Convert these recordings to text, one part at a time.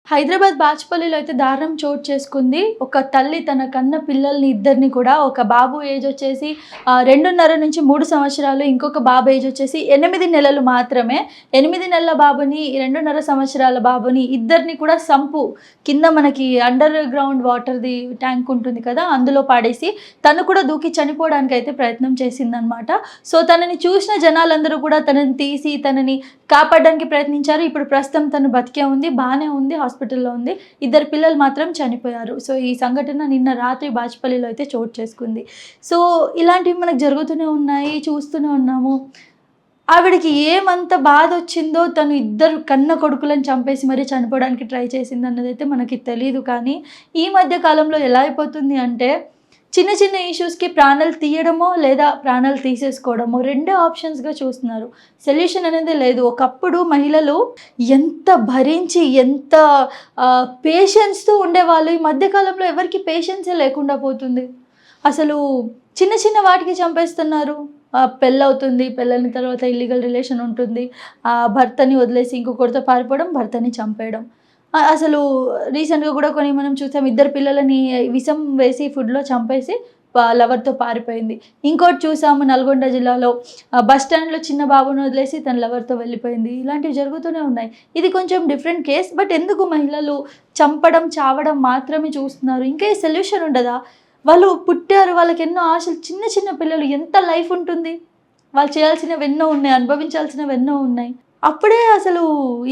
హైదరాబాద్ బాచ్పల్లిలో అయితే దారుణం చోటు చేసుకుంది. ఒక తల్లి తన కన్న పిల్లల్ని ఇద్దరిని కూడా ఒక బాబు ఏజ్ వచ్చేసి 2.5-3 సంవత్సరాలు. ఇంకొక బాబు ఏజ్ వచ్చేసి 8 నెలలు మాత్రమే. 8 నెలల బాబుని, 2.5 సంవత్సరాల బాబుని ఇద్దరిని కూడా కింద మనకి అండర్ గ్రౌండ్ వాటర్‌ది ట్యాంక్ ఉంటుంది కదా! అందులో పాడేసి తను కూడా దూకి చనిపోవడానికైతే ప్రయత్నం చేసిందనమాట. సో, తనని చూసిన జనాలందరూ కూడా తనని తీసి తనని కాపాడడానికి ప్రయత్నించారు. ఇప్పుడు ప్రస్తుతం తను బతికే ఉంది. బానే ఉంది. హాస్పిటల్‌లో ఉంది. ఇద్దరు పిల్లలు మాత్రం చనిపోయారు. సో, ఈ సంఘటన నిన్న రాత్రి బాచ్పల్లిలో అయితే చోటు చేసుకుంది. సో, ఇలాంటివి మనకు జరుగుతూనే ఉన్నాయి. చూస్తూనే ఉన్నాము. ఆవిడకి ఏమంత బాధొచ్చిందో తను ఇద్దరు కన్న కొడుకులను చంపేసి మరీ చనిపోవడానికి ట్రై చేసిందన్నదైతే మనకి తెలీదు. కానీ ఈ మధ్య కాలంలో ఎలా అయిపోతుంది అంటే చిన్న చిన్న ఇష్యూస్‌కి ప్రాణాలు తీయడమో, లేదా ప్రాణాలు తీసేసుకోవడమో రెండే ఆప్షన్స్‌గా చూస్తున్నారు. సొల్యూషన్ అనేది లేదు. ఒకప్పుడు మహిళలు ఎంత భరించి, ఎంత పేషెన్స్‌తో ఉండేవాళ్ళు. ఈ మధ్య కాలంలో ఎవరికీ పేషెన్సే లేకుండా పోతుంది. అసలు చిన్న చిన్న వాటికి చంపేస్తున్నారు. పెళ్ళవుతుంది. పెళ్ళైన తర్వాత ఇల్లీగల్ రిలేషన్ ఉంటుంది. భర్తని వదిలేసి ఇంకొకరితో పారిపోవడం, భర్తని చంపేయడం. అసలు రీసెంట్‌గా కూడా కొన్ని మనం చూసాం. ఇద్దరు పిల్లలని విషం వేసి ఫుడ్‌లో చంపేసి లవర్‌తో పారిపోయింది. ఇంకోటి చూసాము నల్గొండ జిల్లాలో బస్ స్టాండ్‌లో చిన్న బాబుని వదిలేసి తన లవర్‌తో వెళ్ళిపోయింది. ఇలాంటివి జరుగుతూనే ఉన్నాయి. ఇది కొంచెం డిఫరెంట్ కేస్. బట్ ఎందుకు మహిళలు చంపడం, చావడం మాత్రమే చూస్తున్నారు? ఇంకా ఈ సొల్యూషన్ ఉండదా? వాళ్ళు పుట్టారు. వాళ్ళకి ఎన్నో ఆశలు. చిన్న చిన్న పిల్లలు ఎంత లైఫ్ ఉంటుంది. వాళ్ళు చేయాల్సినవి ఎన్నో ఉన్నాయి. అనుభవించాల్సినవి ఎన్నో ఉన్నాయి. అప్పుడే అసలు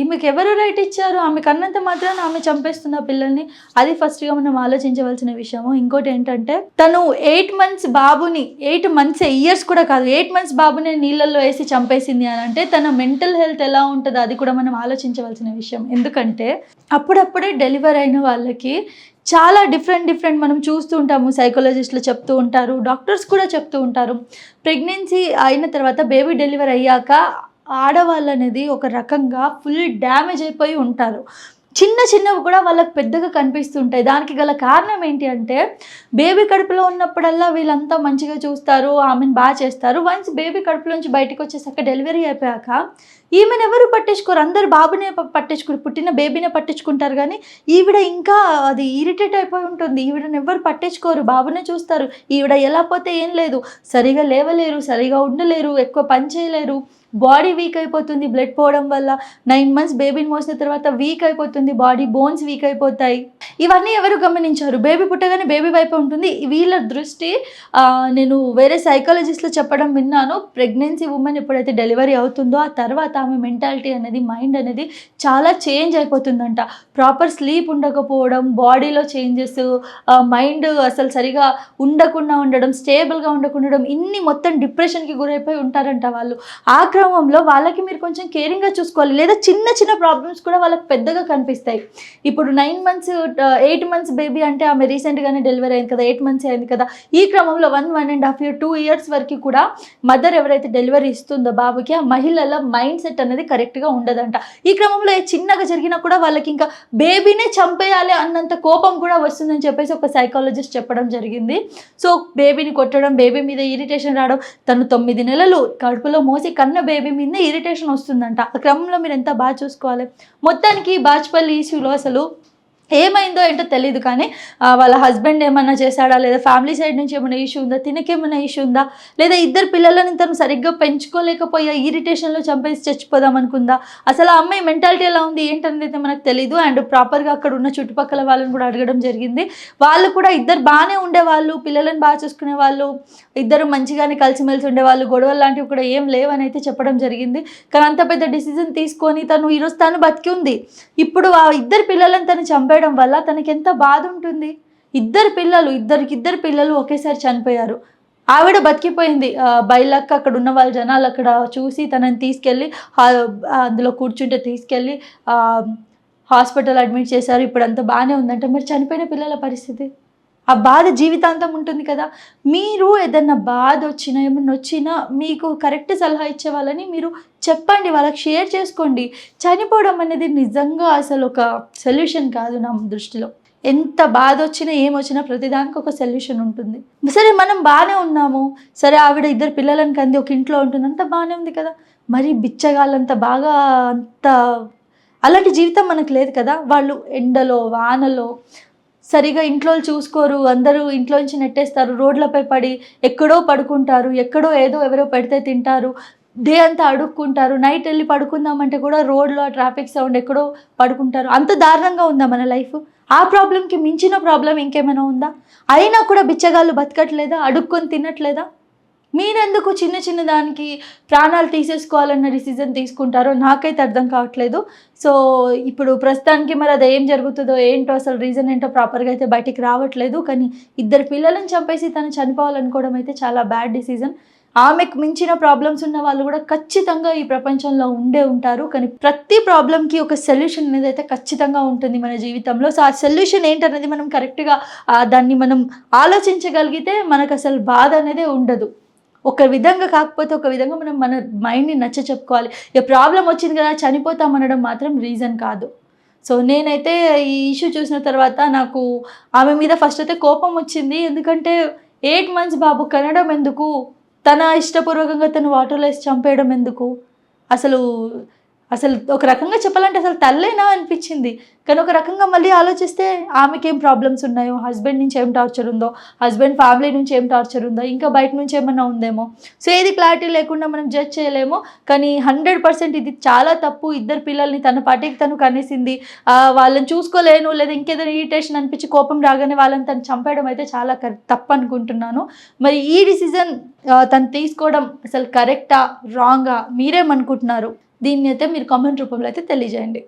ఈమెకి ఎవరు రైట్ ఇచ్చారు? ఆమె కన్నంత మాత్రాన ఆమె చంపేస్తున్న పిల్లల్ని. అది ఫస్ట్‌గా మనం ఆలోచించవలసిన విషయము. ఇంకోటి ఏంటంటే తను 8 మంత్స్ బాబుని 8 మంత్సే, ఇయర్స్ కూడా కాదు. 8 మంత్స్ బాబుని నీళ్ళల్లో వేసి చంపేసింది అని అంటే తన మెంటల్ హెల్త్ ఎలా ఉంటదో అది కూడా మనం ఆలోచించవలసిన విషయం. ఎందుకంటే అప్పుడప్పుడే డెలివరీ అయిన వాళ్ళకి చాలా డిఫరెంట్ మనం చూస్తూ ఉంటాము. సైకాలజిస్టులు చెప్తూ ఉంటారు. డాక్టర్స్ కూడా చెప్తూ ఉంటారు. ప్రెగ్నెన్సీ అయిన తర్వాత బేబీ డెలివరీ అయ్యాక ఆడవాళ్ళనేది ఒక రకంగా ఫుల్ డ్యామేజ్ అయిపోయి ఉంటారు. చిన్నవి కూడా వాళ్ళకి పెద్దగా కనిపిస్తుంటాయి. దానికి గల కారణం ఏంటి అంటే బేబీ కడుపులో ఉన్నప్పుడల్లా వీళ్ళంతా మంచిగా చూస్తారు. ఆమెను బాగా చేస్తారు. వన్స్ బేబీ కడుపులోంచి బయటకు వచ్చేసాక డెలివరీ అయిపోయాక ఈమెను ఎవరు పట్టించుకోరు. అందరు బాబునే పట్టించుకోరు. పుట్టిన బేబీనే పట్టించుకుంటారు. కానీ ఈవిడ ఇంకా అది ఇరిటేట్ అయిపోయి ఉంటుంది. ఈవిడని ఎవరు పట్టించుకోరు. బాబునే చూస్తారు. ఈవిడ ఎలా పోతే ఏం లేదు. సరిగా లేవలేరు, సరిగా ఉండలేరు, ఎక్కువ పని చేయలేరు. బాడీ వీక్ అయిపోతుంది బ్లడ్ పోవడం వల్ల. 9 మంత్స్ బేబీని మోసిన తర్వాత వీక్ అయిపోతుంది బాడీ. బోన్స్ వీక్ అయిపోతాయి. ఇవన్నీ ఎవరు గమనించారు? బేబీ పుట్టగానే బేబీ వైపు ఉంటుంది వీళ్ళ దృష్టి. నేను వేరే సైకాలజిస్టులు చెప్పడం విన్నాను. ప్రెగ్నెన్సీ ఉమెన్ ఎప్పుడైతే డెలివరీ అవుతుందో ఆ తర్వాత ఆమె మెంటాలిటీ అనేది, మైండ్ అనేది చాలా చేంజ్ అయిపోతుందంట. ప్రాపర్ స్లీప్ ఉండకపోవడం, బాడీలో చేంజెస్, మైండ్ అసలు సరిగా ఉండకుండా ఉండడం, స్టేబుల్గా ఉండకుండా ఇన్ని మొత్తం డిప్రెషన్కి గురైపోయి ఉంటారంట వాళ్ళు. ఆ క్రమంలో వాళ్ళకి మీరు కొంచెం కేరింగ్గా చూసుకోవాలి. లేదా చిన్న ప్రాబ్లమ్స్ కూడా వాళ్ళకి పెద్దగా కనిపిస్తాయి. ఇప్పుడు 9 మంత్స్ 8 మంత్స్ బేబీ అంటే ఆమె రీసెంట్గానే డెలివరీ అయింది కదా, 8 మంత్స్ అయింది కదా. ఈ క్రమంలో 1.5 ఇయర్ 2 ఇయర్స్ వరకు కూడా మదర్ ఎవరైతే డెలివరీ ఇస్తుందో బాబుకి, ఆ మహిళల మైండ్ సెట్ అనేది కరెక్ట్గా ఉండదంట. ఈ క్రమంలో చిన్నగా జరిగినా కూడా వాళ్ళకి ఇంకా బేబీనే చంపేయాలి అన్నంత కోపం కూడా వస్తుందని చెప్పేసి ఒక సైకాలజిస్ట్ చెప్పడం జరిగింది. సో బేబీని కొట్టడం, బేబీ మీద ఇరిటేషన్ రావడం, తను 9 నెలలు కడుపులో మోసి కన్న బేబీ మీదనే ఇరిటేషన్ వస్తుందంట. ఆ క్రమంలో మీరు ఎంత బాగా చూసుకోవాలి. మొత్తానికి బాచ్పల్లి ఇష్యూలో అసలు ఏమైందో ఏంటో తెలీదు. కానీ వాళ్ళ హస్బెండ్ ఏమన్నా చేశాడా, లేదా ఫ్యామిలీ సైడ్ నుంచి ఏమైనా ఇష్యూ ఉందా, తినకేమైనా ఇష్యూ ఉందా, లేదా ఇద్దరు పిల్లలని తను సరిగ్గా పెంచుకోలేకపోయా ఇరిటేషన్లో చంపేసి చచ్చిపోదాం అనుకుందా, అసలు ఆ అమ్మాయి మెంటాలిటీ ఎలా ఉంది ఏంటనేది అయితే మనకు తెలీదు. అండ్ ప్రాపర్గా అక్కడ ఉన్న చుట్టుపక్కల వాళ్ళని కూడా అడగడం జరిగింది. వాళ్ళు కూడా ఇద్దరు బాగానే ఉండేవాళ్ళు, పిల్లలను బాగా చూసుకునే వాళ్ళు, ఇద్దరు మంచిగానే కలిసిమెలిసి ఉండేవాళ్ళు, గొడవలు లాంటివి కూడా ఏం లేవని అయితే చెప్పడం జరిగింది. కానీ అంత పెద్ద డిసిజన్ తీసుకొని తను ఈరోజు తను బతికి ఉంది. ఇప్పుడు ఆ ఇద్దరు పిల్లలను తను చంపేయడం వల్ల తనకి ఎంత బాధ ఉంటుంది. ఇద్దరు పిల్లలు ఒకేసారి చనిపోయారు. ఆవిడ బతికిపోయింది. బైలక్ అక్కడ ఉన్న వాళ్ళ జనాలు అక్కడ చూసి తనని తీసుకెళ్ళి అందులో కూర్చుంటే తీసుకెళ్ళి హాస్పిటల్ అడ్మిట్ చేశారు. ఇప్పుడు అంతా బాగానే ఉందంటే మరి చనిపోయిన పిల్లల పరిస్థితి? ఆ బాధ జీవితాంతం ఉంటుంది కదా. మీరు ఏదన్నా బాధ వచ్చినా, ఏమన్నా వచ్చినా మీకు కరెక్ట్ సలహా ఇచ్చే వాళ్ళని మీరు చెప్పండి, వాళ్ళకి షేర్ చేసుకోండి. చనిపోవడం అనేది నిజంగా అసలు ఒక సొల్యూషన్ కాదు నా దృష్టిలో. ఎంత బాధ వచ్చినా ఏమొచ్చినా ప్రతిదానికి ఒక సొల్యూషన్ ఉంటుంది. సరే మనం బాగానే ఉన్నాము, సరే ఆవిడ ఇద్దరు పిల్లలను కంది ఒక ఇంట్లో ఉంటుంది, అంత బాగానే ఉంది కదా. మరి బిచ్చగాళ్ళంత బాగా అంత అలాంటి జీవితం మనకు లేదు కదా. వాళ్ళు ఎండలో వానలో సరిగా ఇంట్లో చూసుకోరు, అందరూ ఇంట్లో నుంచి నెట్టేస్తారు, రోడ్లపై పడి ఎక్కడో పడుకుంటారు, ఎక్కడో ఏదో ఎవరో పెడితే తింటారు, డే అంతా అడుక్కుంటారు, నైట్ వెళ్ళి పడుకుందామంటే కూడా రోడ్లో ట్రాఫిక్ సౌండ్ ఎక్కడో పడుకుంటారు. అంత దారుణంగా ఉందా మన లైఫ్? ఆ ప్రాబ్లంకి మించిన ప్రాబ్లం ఇంకేమైనా ఉందా? అయినా కూడా బిచ్చగాళ్ళు బతకట్లేదా? అడుక్కొని తినట్లేదా? మీరెందుకు చిన్న చిన్న దానికి ప్రాణాలు తీసేసుకోవాలన్న డిసిజన్ తీసుకుంటారో నాకైతే అర్థం కావట్లేదు. సో ఇప్పుడు ప్రస్తుతానికి మరి అది ఏం జరుగుతుందో ఏంటో అసలు రీజన్ ఏంటో ప్రాపర్గా అయితే బయటికి రావట్లేదు. కానీ ఇద్దరు పిల్లలను చంపేసి తను చనిపోవాలనుకోవడం అయితే చాలా బ్యాడ్ డిసిజన్. ఆమెకు మించిన ప్రాబ్లమ్స్ ఉన్న వాళ్ళు కూడా ఖచ్చితంగా ఈ ప్రపంచంలో ఉండే ఉంటారు. కానీ ప్రతి ప్రాబ్లంకి ఒక సొల్యూషన్ అనేది అయితే ఖచ్చితంగా ఉంటుంది మన జీవితంలో. సో ఆ సొల్యూషన్ ఏంటనేది మనం కరెక్ట్గా దాన్ని మనం ఆలోచించగలిగితే మనకు అసలు బాధ అనేది ఉండదు. ఒక విధంగా కాకపోతే ఒక విధంగా మనం మన మైండ్ని నచ్చ చెప్పుకోవాలి. ఇక ప్రాబ్లం వచ్చింది కదా చనిపోతామనడం మాత్రం రీజన్ కాదు. సో నేనైతే ఈ ఇష్యూ చూసిన తర్వాత నాకు ఆమె మీద ఫస్ట్ అయితే కోపం వచ్చింది. ఎందుకంటే 8 months బాబు కనడం ఎందుకు, తన ఇష్టపూర్వకంగా తను వాటర్లో వేసి చంపేయడం ఎందుకు, అసలు అసలు ఒక రకంగా చెప్పాలంటే అసలు తల్లేనా అనిపించింది. కానీ ఒక రకంగా మళ్ళీ ఆలోచిస్తే ఆమెకేం ప్రాబ్లమ్స్ ఉన్నాయో, హస్బెండ్ నుంచి ఏం టార్చర్ ఉందో, హస్బెండ్ ఫ్యామిలీ నుంచి ఏం టార్చర్ ఉందో, ఇంకా బయట నుంచి ఏమన్నా ఉందేమో. సో ఏది క్లారిటీ లేకుండా మనం జడ్జ్ చేయలేము. కానీ 100% ఇది చాలా తప్పు. ఇద్దరు పిల్లల్ని తన పాటికి తను కనేసింది, వాళ్ళని చూసుకోలేను లేదా ఇంకేదైనా ఇరిటేషన్ అనిపించి కోపం రాగానే వాళ్ళని తను చంపేయడం అయితే చాలా తప్పు అనుకుంటున్నాను. మరి ఈ డిసిజన్ తను తీసుకోవడం అసలు కరెక్టా రాంగా మీరేమనుకుంటున్నారు? దీన్ని అయితే మీరు కామెంట్ రూపంలో అయితే తెలియజేయండి.